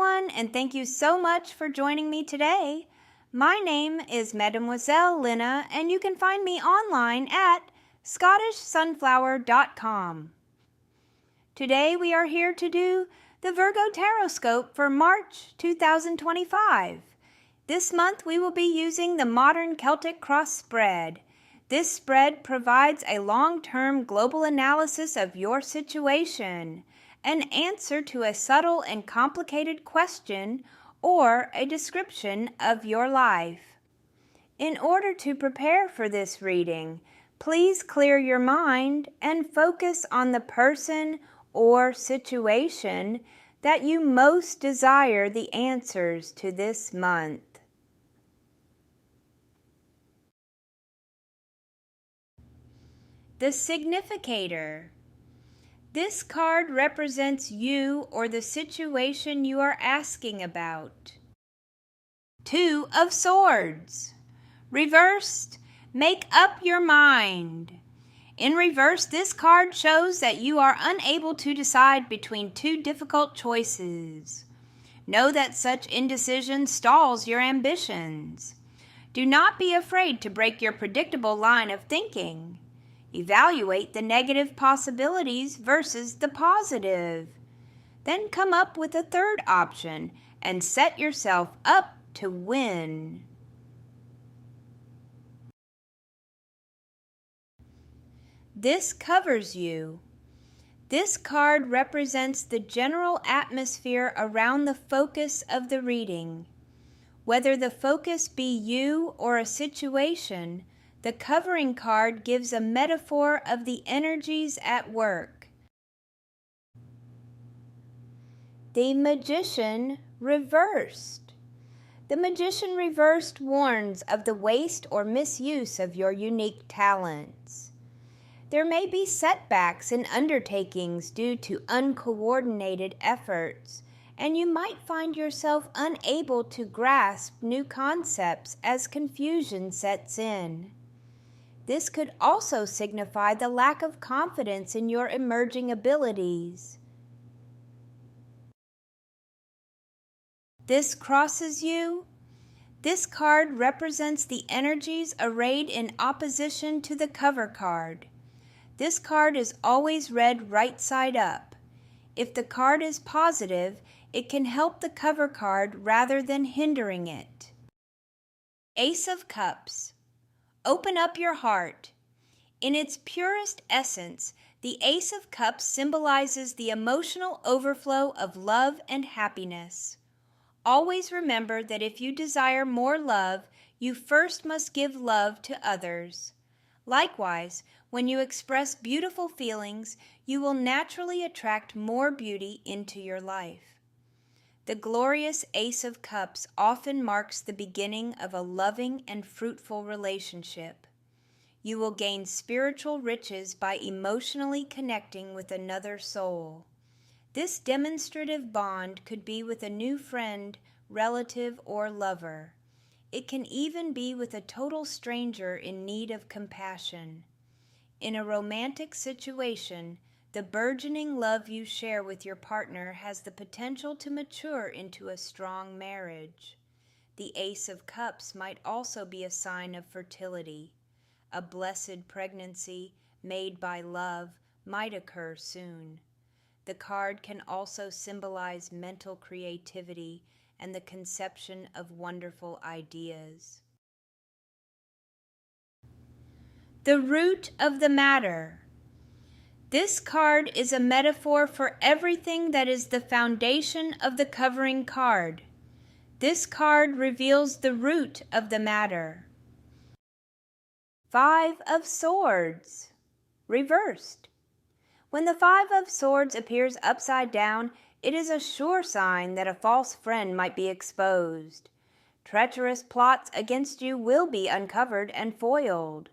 everyone, and thank you so much for joining me today. My name is Mademoiselle Lynna, and you can find me online at scottishsunflower.com. Today we are here to do the Virgo TarotScope for March 2025. This month we will be using the Modern Celtic Cross Spread. This spread provides a long-term global analysis of your situation, an answer to a subtle and complicated question, or a description of your life. In order to prepare for this reading, please clear your mind and focus on the person or situation that you most desire the answers to this month. The Significator. This card represents you or the situation you are asking about. Two of Swords. Reversed, make up your mind. In reverse, this card shows that you are unable to decide between two difficult choices. Know that such indecision stalls your ambitions. Do not be afraid to break your predictable line of thinking. Evaluate the negative possibilities versus the positive. Then come up with a third option and set yourself up to win. This covers you. This card represents the general atmosphere around the focus of the reading. Whether the focus be you or a situation, the covering card gives a metaphor of the energies at work. The Magician reversed. The Magician reversed warns of the waste or misuse of your unique talents. There may be setbacks in undertakings due to uncoordinated efforts, and you might find yourself unable to grasp new concepts as confusion sets in. This could also signify the lack of confidence in your emerging abilities. This crosses you. This card represents the energies arrayed in opposition to the cover card. This card is always read right side up. If the card is positive, it can help the cover card rather than hindering it. Ace of Cups. Open up your heart. In its purest essence, the Ace of Cups symbolizes the emotional overflow of love and happiness. Always remember that if you desire more love, you first must give love to others. Likewise, when you express beautiful feelings, you will naturally attract more beauty into your life. The glorious Ace of Cups often marks the beginning of a loving and fruitful relationship. You will gain spiritual riches by emotionally connecting with another soul. This demonstrative bond could be with a new friend, relative, or lover. It can even be with a total stranger in need of compassion. In a romantic situation, the burgeoning love you share with your partner has the potential to mature into a strong marriage. The Ace of Cups might also be a sign of fertility. A blessed pregnancy made by love might occur soon. The card can also symbolize mental creativity and the conception of wonderful ideas. The Root of the Matter. This card is a metaphor for everything that is the foundation of the covering card. This card reveals the root of the matter. Five of Swords. Reversed. When the Five of Swords appears upside down, it is a sure sign that a false friend might be exposed. Treacherous plots against you will be uncovered and foiled.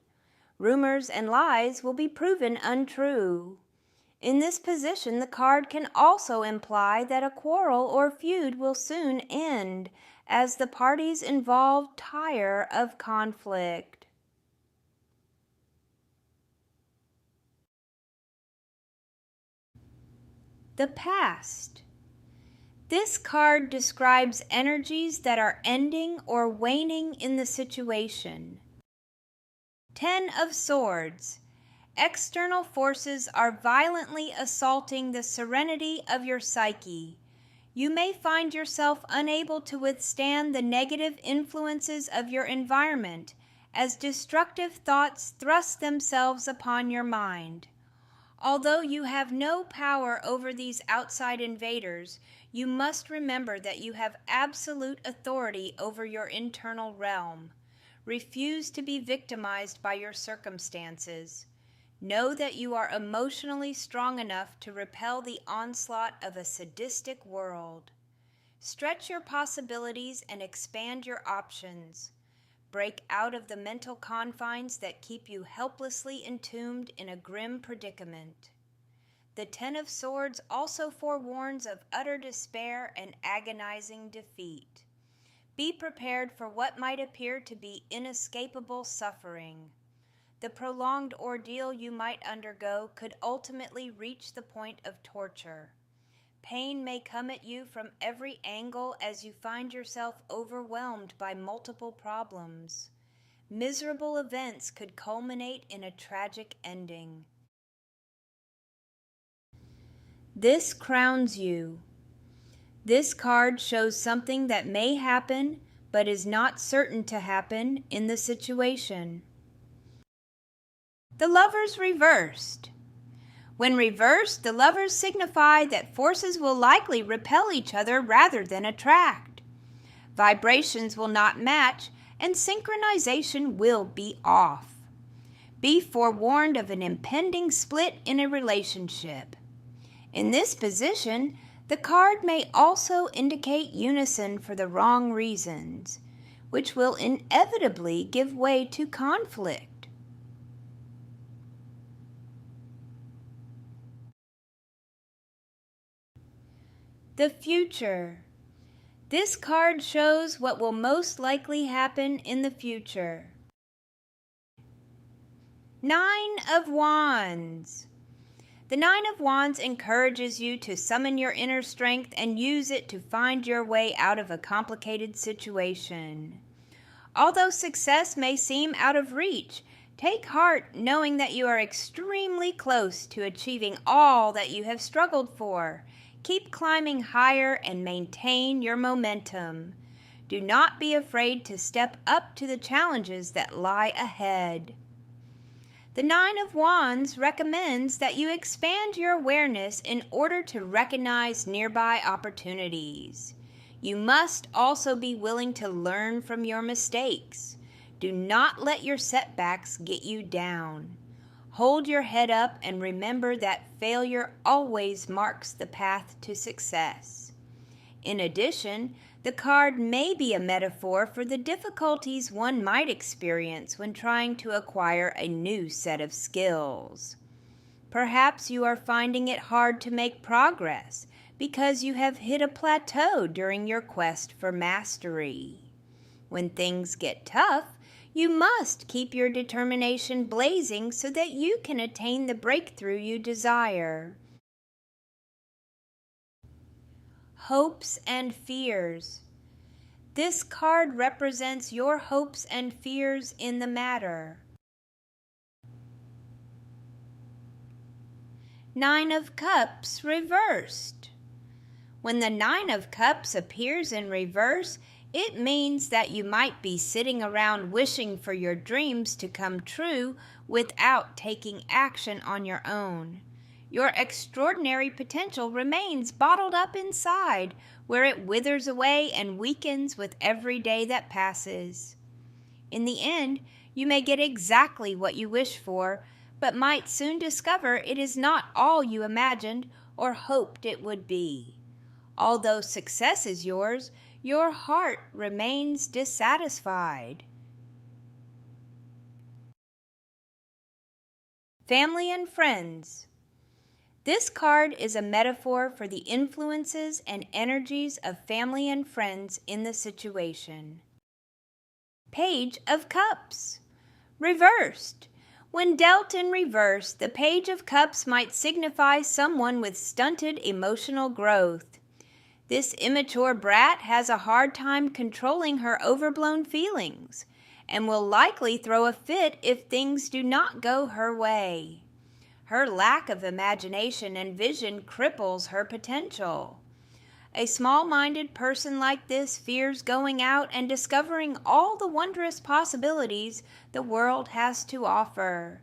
Rumors and lies will be proven untrue. In this position, the card can also imply that a quarrel or feud will soon end, as the parties involved tire of conflict. The Past. This card describes energies that are ending or waning in the situation. 10 of Swords. External forces are violently assaulting the serenity of your psyche. You may find yourself unable to withstand the negative influences of your environment as destructive thoughts thrust themselves upon your mind. Although you have no power over these outside invaders, you must remember that you have absolute authority over your internal realm. Refuse to be victimized by your circumstances. Know that you are emotionally strong enough to repel the onslaught of a sadistic world. Stretch your possibilities and expand your options. Break out of the mental confines that keep you helplessly entombed in a grim predicament. The 10 of Swords also forewarns of utter despair and agonizing defeat. Be prepared for what might appear to be inescapable suffering. The prolonged ordeal you might undergo could ultimately reach the point of torture. Pain may come at you from every angle as you find yourself overwhelmed by multiple problems. Miserable events could culminate in a tragic ending. This crowns you. This card shows something that may happen, but is not certain to happen in the situation. The Lovers reversed. When reversed, the Lovers signify that forces will likely repel each other rather than attract. Vibrations will not match, and synchronization will be off. Be forewarned of an impending split in a relationship. In this position, the card may also indicate unison for the wrong reasons, which will inevitably give way to conflict. The future. This card shows what will most likely happen in the future. 9 of Wands. The 9 of Wands encourages you to summon your inner strength and use it to find your way out of a complicated situation. Although success may seem out of reach, take heart knowing that you are extremely close to achieving all that you have struggled for. Keep climbing higher and maintain your momentum. Do not be afraid to step up to the challenges that lie ahead. The 9 of Wands recommends that you expand your awareness in order to recognize nearby opportunities. You must also be willing to learn from your mistakes. Do not let your setbacks get you down. Hold your head up and remember that failure always marks the path to success. In addition, the card may be a metaphor for the difficulties one might experience when trying to acquire a new set of skills. Perhaps you are finding it hard to make progress because you have hit a plateau during your quest for mastery. When things get tough, you must keep your determination blazing so that you can attain the breakthrough you desire. Hopes and fears. This card represents your hopes and fears in the matter. 9 of Cups reversed. When the 9 of Cups appears in reverse, it means that you might be sitting around wishing for your dreams to come true without taking action on your own. Your extraordinary potential remains bottled up inside, where it withers away and weakens with every day that passes. In the end, you may get exactly what you wish for, but might soon discover it is not all you imagined or hoped it would be. Although success is yours, your heart remains dissatisfied. Family and friends. This card is a metaphor for the influences and energies of family and friends in the situation. Page of Cups. Reversed. When dealt in reverse, the Page of Cups might signify someone with stunted emotional growth. This immature brat has a hard time controlling her overblown feelings and will likely throw a fit if things do not go her way. Her lack of imagination and vision cripples her potential. A small-minded person like this fears going out and discovering all the wondrous possibilities the world has to offer.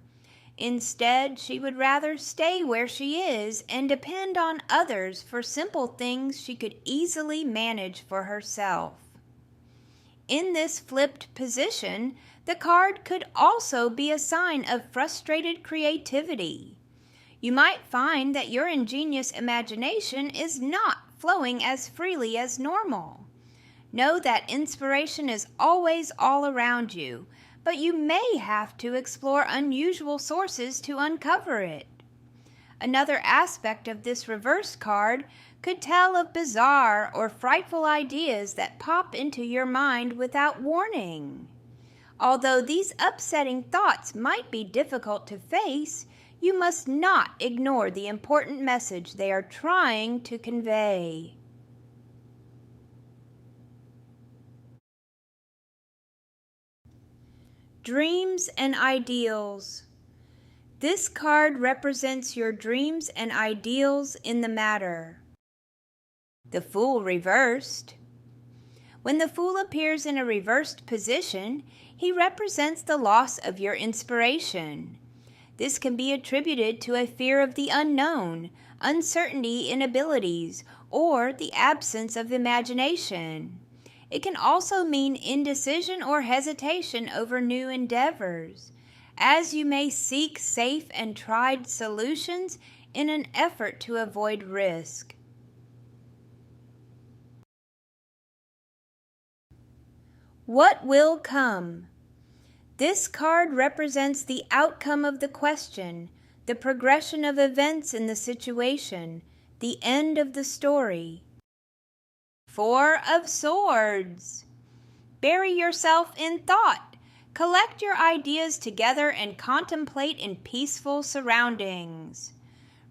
Instead, she would rather stay where she is and depend on others for simple things she could easily manage for herself. In this flipped position, the card could also be a sign of frustrated creativity. You might find that your ingenious imagination is not flowing as freely as normal. Know that inspiration is always all around you, but you may have to explore unusual sources to uncover it. Another aspect of this reverse card could tell of bizarre or frightful ideas that pop into your mind without warning. Although these upsetting thoughts might be difficult to face, you must not ignore the important message they are trying to convey. Dreams and ideals. This card represents your dreams and ideals in the matter. The Fool reversed. When the Fool appears in a reversed position, he represents the loss of your inspiration. This can be attributed to a fear of the unknown, uncertainty in abilities, or the absence of imagination. It can also mean indecision or hesitation over new endeavors, as you may seek safe and tried solutions in an effort to avoid risk. What will come? This card represents the outcome of the question, the progression of events in the situation, the end of the story. Four of Swords. Bury yourself in thought. Collect your ideas together and contemplate in peaceful surroundings.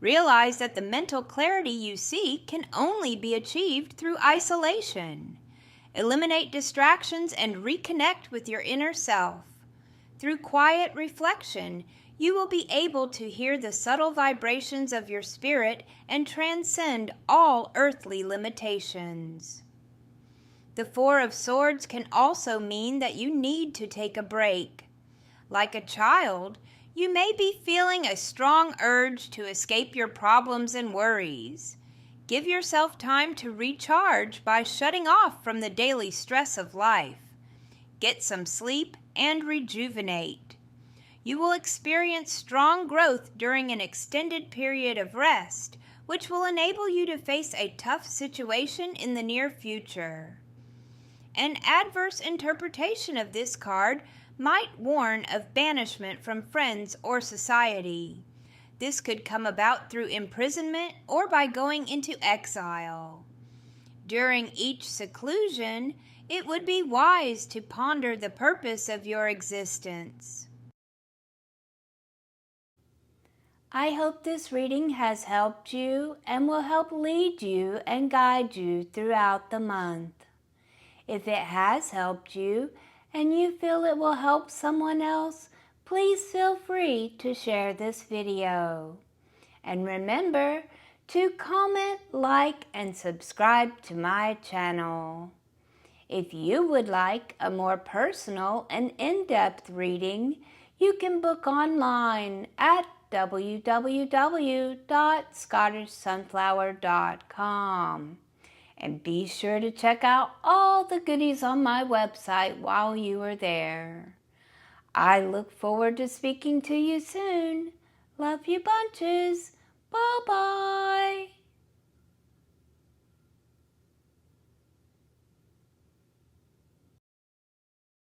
Realize that the mental clarity you seek can only be achieved through isolation. Eliminate distractions and reconnect with your inner self. Through quiet reflection, you will be able to hear the subtle vibrations of your spirit and transcend all earthly limitations. The Four of Swords can also mean that you need to take a break. Like a child, you may be feeling a strong urge to escape your problems and worries. Give yourself time to recharge by shutting off from the daily stress of life. Get some sleep and rejuvenate. You will experience strong growth during an extended period of rest, which will enable you to face a tough situation in the near future. An adverse interpretation of this card might warn of banishment from friends or society. This could come about through imprisonment or by going into exile. During each seclusion, it would be wise to ponder the purpose of your existence. I hope this reading has helped you and will help lead you and guide you throughout the month. If it has helped you and you feel it will help someone else, please feel free to share this video. And remember to comment, like, and subscribe to my channel. If you would like a more personal and in-depth reading, you can book online at www.scottishsunflower.com. And be sure to check out all the goodies on my website while you are there. I look forward to speaking to you soon. Love you bunches. Bye-bye.